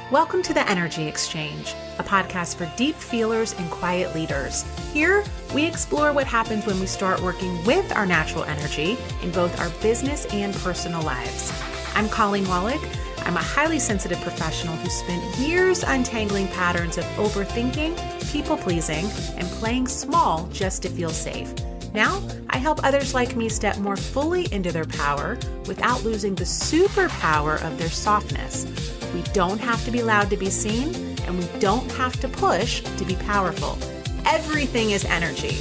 Welcome to the Energy Exchange, a podcast for deep feelers and quiet leaders. Here, we explore what happens when we start working with our natural energy in both our business and personal lives. I'm Colleen Wallach. I'm a highly sensitive professional who spent years untangling patterns of overthinking, people-pleasing, and playing small just to feel safe. Now, I help others like me step more fully into their power without losing the superpower of their softness. We don't have to be loud to be seen, and we don't have to push to be powerful. Everything is energy.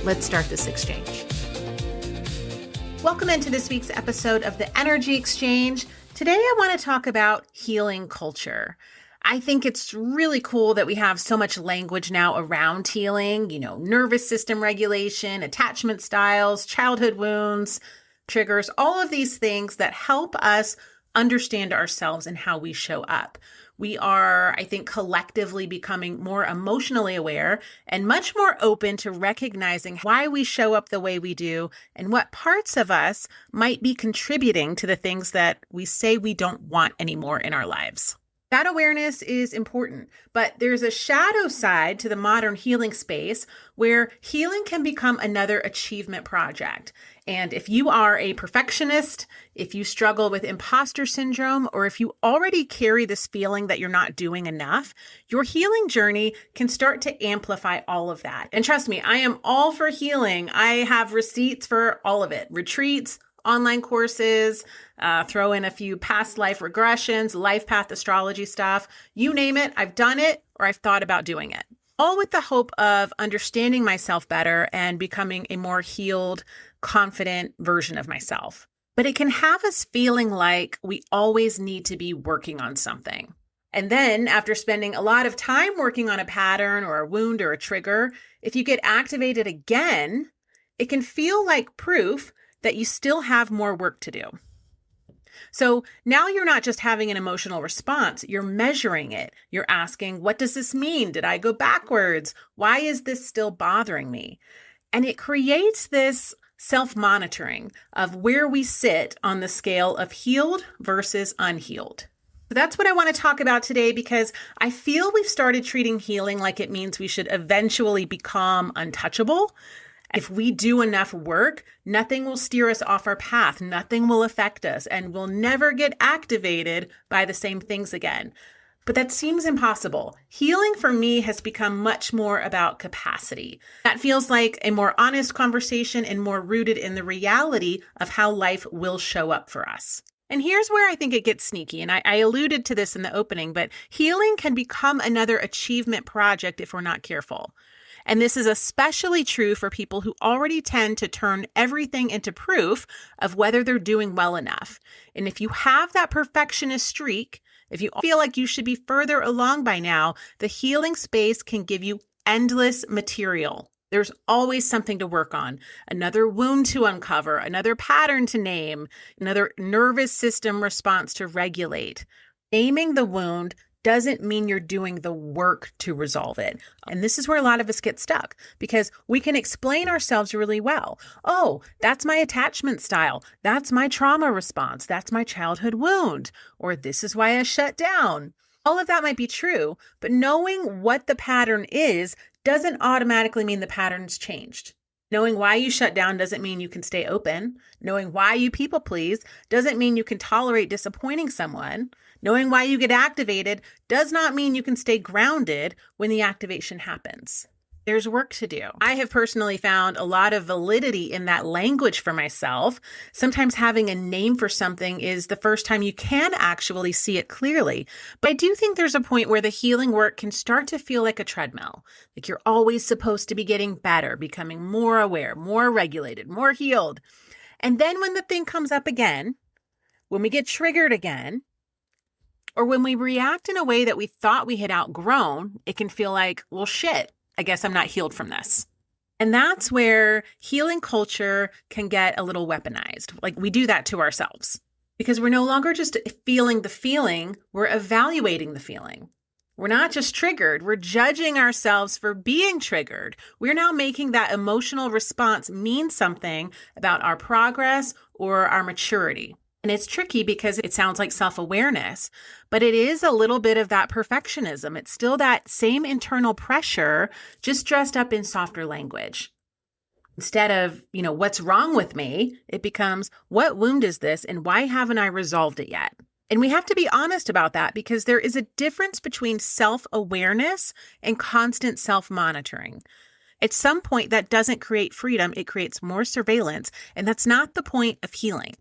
Let's start this exchange. Welcome into this week's episode of the Energy Exchange. Today, I want to talk about healing culture. I think it's really cool that we have so much language now around healing, nervous system regulation, attachment styles, childhood wounds, triggers, all of these things that help us understand ourselves and how we show up. We are, I think, collectively becoming more emotionally aware and much more open to recognizing why we show up the way we do and what parts of us might be contributing to the things that we say we don't want anymore in our lives. That awareness is important, but there's a shadow side to the modern healing space where healing can become another achievement project. And if you are a perfectionist, if you struggle with imposter syndrome, or if you already carry this feeling that you're not doing enough, your healing journey can start to amplify all of that. And trust me, I am all for healing. I have receipts for all of it. Retreats, online courses, throw in a few past life regressions, life path astrology stuff, you name it, I've done it or I've thought about doing it. All with the hope of understanding myself better and becoming a more healed, confident version of myself. But it can have us feeling like we always need to be working on something. And then after spending a lot of time working on a pattern or a wound or a trigger, if you get activated again, it can feel like proof that you still have more work to do. So now you're not just having an emotional response, you're measuring it. You're asking, what does this mean? Did I go backwards? Why is this still bothering me? And it creates this self-monitoring of where we sit on the scale of healed versus unhealed. So that's what I want to talk about today because I feel we've started treating healing like it means we should eventually become untouchable. If we do enough work, nothing will steer us off our path, nothing will affect us, and we'll never get activated by the same things again. But that seems impossible. Healing for me has become much more about capacity. That feels like a more honest conversation and more rooted in the reality of how life will show up for us. And here's where I think it gets sneaky, and I alluded to this in the opening, but healing can become another achievement project if we're not careful. And this is especially true for people who already tend to turn everything into proof of whether they're doing well enough. And if you have that perfectionist streak, if you feel like you should be further along by now, the healing space can give you endless material. There's always something to work on, another wound to uncover, another pattern to name, another nervous system response to regulate. Naming the wound doesn't mean you're doing the work to resolve it. And this is where a lot of us get stuck because we can explain ourselves really well. Oh, that's my attachment style. That's my trauma response. That's my childhood wound. Or this is why I shut down. All of that might be true, but knowing what the pattern is doesn't automatically mean the pattern's changed. Knowing why you shut down doesn't mean you can stay open. Knowing why you people please doesn't mean you can tolerate disappointing someone. Knowing why you get activated does not mean you can stay grounded when the activation happens. There's work to do. I have personally found a lot of validity in that language for myself. Sometimes having a name for something is the first time you can actually see it clearly. But I do think there's a point where the healing work can start to feel like a treadmill. Like you're always supposed to be getting better, becoming more aware, more regulated, more healed. And then when the thing comes up again, when we get triggered again, or when we react in a way that we thought we had outgrown, it can feel like, well, shit, I guess I'm not healed from this. And that's where healing culture can get a little weaponized. Like we do that to ourselves because we're no longer just feeling the feeling, we're evaluating the feeling. We're not just triggered, we're judging ourselves for being triggered. We're now making that emotional response mean something about our progress or our maturity. And it's tricky because it sounds like self-awareness, but it is a little bit of that perfectionism. It's still that same internal pressure, just dressed up in softer language. Instead of, what's wrong with me, it becomes, what wound is this and why haven't I resolved it yet? And we have to be honest about that because there is a difference between self-awareness and constant self-monitoring. At some point, that doesn't create freedom. It creates more surveillance, and that's not the point of healing.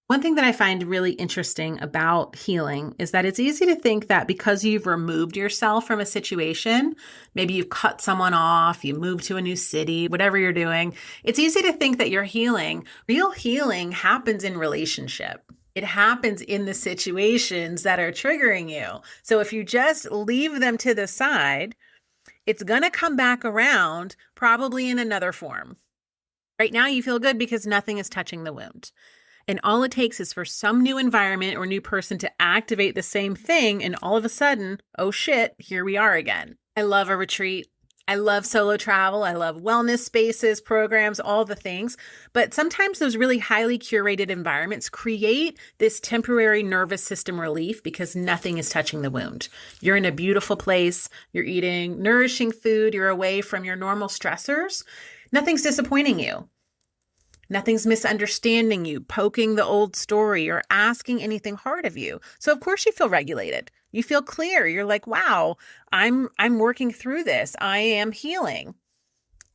One thing that I find really interesting about healing is that it's easy to think that because you've removed yourself from a situation, maybe you've cut someone off, you moved to a new city, whatever you're doing, it's easy to think that you're healing. Real healing happens in relationship. It happens in the situations that are triggering you. So if you just leave them to the side, it's going to come back around probably in another form. Right now you feel good because nothing is touching the wound. And all it takes is for some new environment or new person to activate the same thing. And all of a sudden, oh shit, here we are again. I love a retreat. I love solo travel. I love wellness spaces, programs, all the things. But sometimes those really highly curated environments create this temporary nervous system relief because nothing is touching the wound. You're in a beautiful place. You're eating nourishing food. You're away from your normal stressors. Nothing's disappointing you. Nothing's misunderstanding you, poking the old story, or asking anything hard of you. So of course you feel regulated. You feel clear. You're like, wow, I'm working through this. I am healing.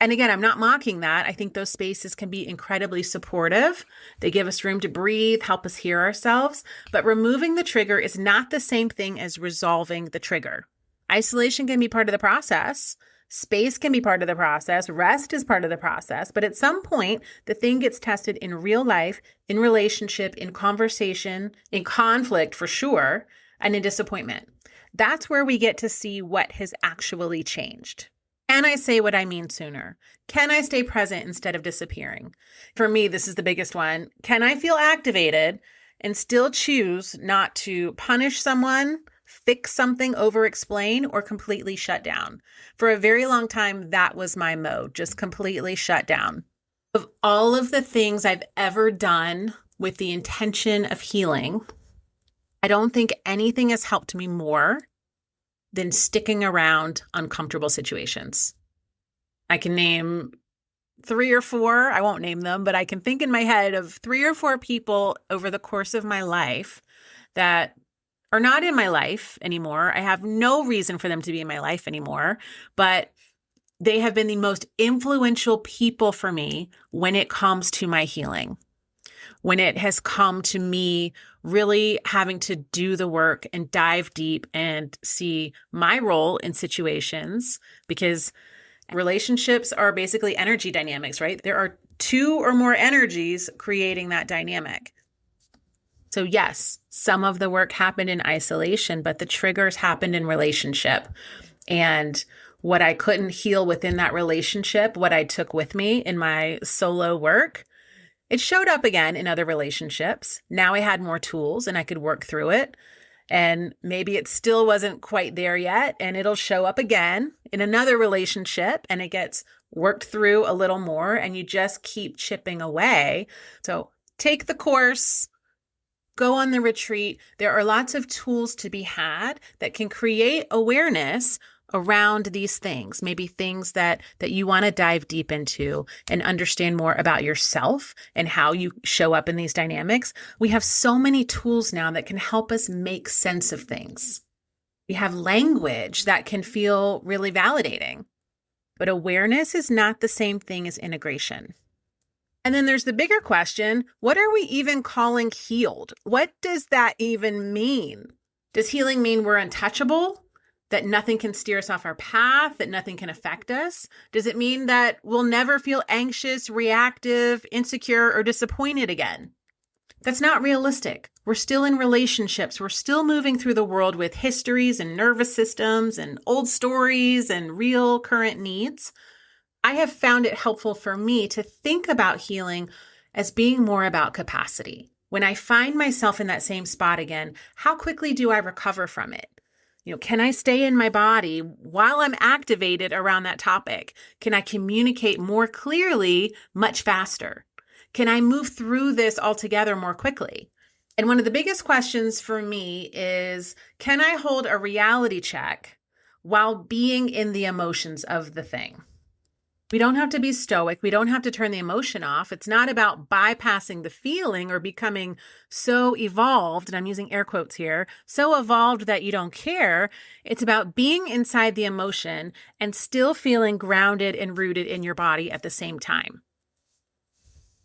And again, I'm not mocking that. I think those spaces can be incredibly supportive. They give us room to breathe, help us hear ourselves. But removing the trigger is not the same thing as resolving the trigger. Isolation can be part of the process. Space can be part of the process. Rest is part of the process. But at some point, the thing gets tested in real life, in relationship, in conversation, in conflict for sure, and in disappointment. That's where we get to see what has actually changed. Can I say what I mean sooner? Can I stay present instead of disappearing? For me, this is the biggest one. Can I feel activated and still choose not to punish someone, fix something, over-explain, or completely shut down? For a very long time, that was my mode, just completely shut down. Of all of the things I've ever done with the intention of healing, I don't think anything has helped me more than sticking around uncomfortable situations. I can name 3 or 4, I won't name them, but I can think in my head of 3 or 4 people over the course of my life that are not in my life anymore. I have no reason for them to be in my life anymore, but they have been the most influential people for me when it comes to my healing, when it has come to me really having to do the work and dive deep and see my role in situations, because relationships are basically energy dynamics, right? There are 2 or more energies creating that dynamic. So yes, some of the work happened in isolation, but the triggers happened in relationship. And what I couldn't heal within that relationship, what I took with me in my solo work, it showed up again in other relationships. Now I had more tools and I could work through it. And maybe it still wasn't quite there yet. And it'll show up again in another relationship and it gets worked through a little more and you just keep chipping away. So take the course. Go on the retreat. There are lots of tools to be had that can create awareness around these things, maybe things that you want to dive deep into and understand more about yourself and how you show up in these dynamics. We have so many tools now that can help us make sense of things. We have language that can feel really validating, but awareness is not the same thing as integration. And then there's the bigger question, what are we even calling healed? What does that even mean? Does healing mean we're untouchable? That nothing can steer us off our path? That nothing can affect us? Does it mean that we'll never feel anxious, reactive, insecure, or disappointed again? That's not realistic. We're still in relationships. We're still moving through the world with histories and nervous systems and old stories and real current needs. I have found it helpful for me to think about healing as being more about capacity. When I find myself in that same spot again, how quickly do I recover from it? Can I stay in my body while I'm activated around that topic? Can I communicate more clearly much faster? Can I move through this altogether more quickly? And one of the biggest questions for me is, can I hold a reality check while being in the emotions of the thing? We don't have to be stoic. We don't have to turn the emotion off. It's not about bypassing the feeling or becoming so evolved, and I'm using air quotes here, so evolved that you don't care. It's about being inside the emotion and still feeling grounded and rooted in your body at the same time.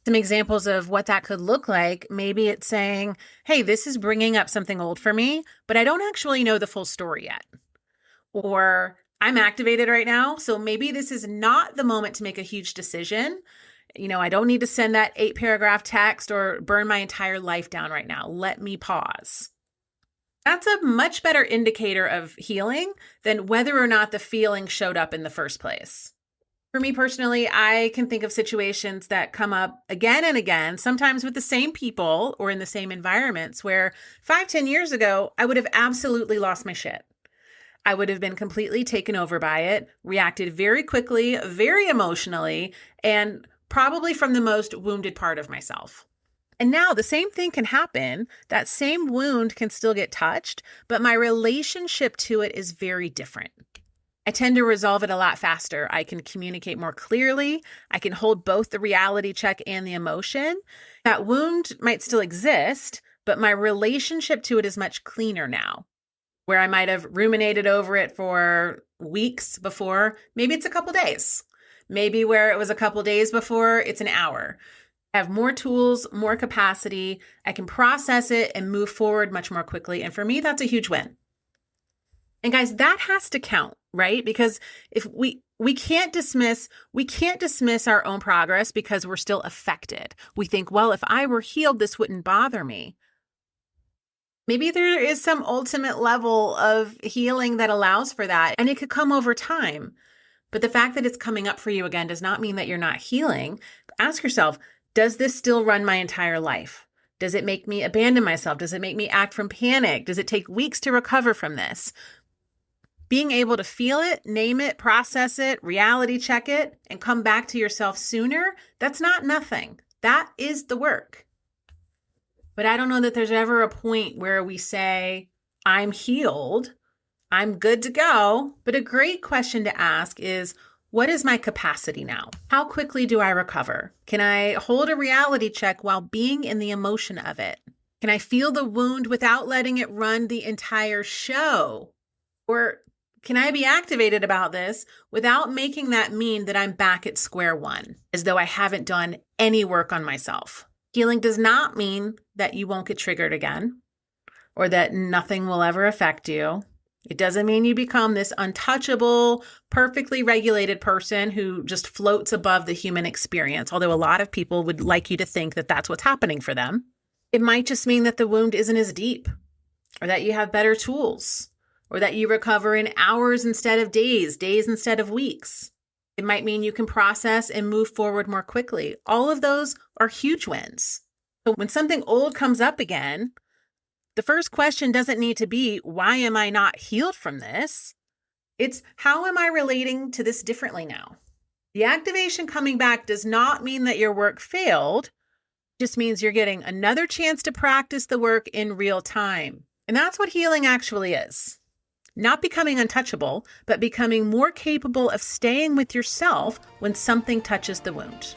Some examples of what that could look like. Maybe it's saying, hey, this is bringing up something old for me, but I don't actually know the full story yet. Or I'm activated right now, so maybe this is not the moment to make a huge decision. I don't need to send that 8-paragraph text or burn my entire life down right now. Let me pause. That's a much better indicator of healing than whether or not the feeling showed up in the first place. For me personally, I can think of situations that come up again and again, sometimes with the same people or in the same environments, where 5-10 years ago, I would have absolutely lost my shit. I would have been completely taken over by it, reacted very quickly, very emotionally, and probably from the most wounded part of myself. And now the same thing can happen. That same wound can still get touched, but my relationship to it is very different. I tend to resolve it a lot faster. I can communicate more clearly. I can hold both the reality check and the emotion. That wound might still exist, but my relationship to it is much cleaner now. Where I might have ruminated over it for weeks before, maybe it's a couple days. Maybe where it was a couple days before, it's an hour. I have more tools, more capacity. I can process it and move forward much more quickly. And for me, that's a huge win. And guys, that has to count, right? Because if we can't dismiss our own progress because we're still affected. We think, well, if I were healed, this wouldn't bother me. Maybe there is some ultimate level of healing that allows for that, and it could come over time. But the fact that it's coming up for you again does not mean that you're not healing. Ask yourself, does this still run my entire life? Does it make me abandon myself? Does it make me act from panic? Does it take weeks to recover from this? Being able to feel it, name it, process it, reality check it, and come back to yourself sooner, that's not nothing. That is the work. But I don't know that there's ever a point where we say, I'm healed, I'm good to go. But a great question to ask is, what is my capacity now? How quickly do I recover? Can I hold a reality check while being in the emotion of it? Can I feel the wound without letting it run the entire show? Or can I be activated about this without making that mean that I'm back at square one, as though I haven't done any work on myself? Healing does not mean that you won't get triggered again or that nothing will ever affect you. It doesn't mean you become this untouchable, perfectly regulated person who just floats above the human experience, although a lot of people would like you to think that that's what's happening for them. It might just mean that the wound isn't as deep, or that you have better tools, or that you recover in hours instead of days, days instead of weeks. It might mean you can process and move forward more quickly. All of those are huge wins. So when something old comes up again, the first question doesn't need to be, why am I not healed from this? It's, how am I relating to this differently now? The activation coming back does not mean that your work failed. It just means you're getting another chance to practice the work in real time. And that's what healing actually is. Not becoming untouchable, but becoming more capable of staying with yourself when something touches the wound.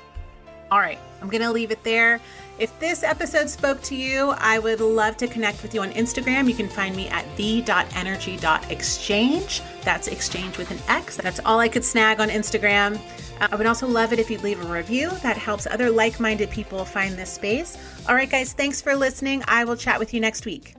All right, I'm going to leave it there. If this episode spoke to you, I would love to connect with you on Instagram. You can find me at the.energy.exchange. That's exchange with an X. That's all I could snag on Instagram. I would also love it if you'd leave a review. That helps other like-minded people find this space. All right, guys, thanks for listening. I will chat with you next week.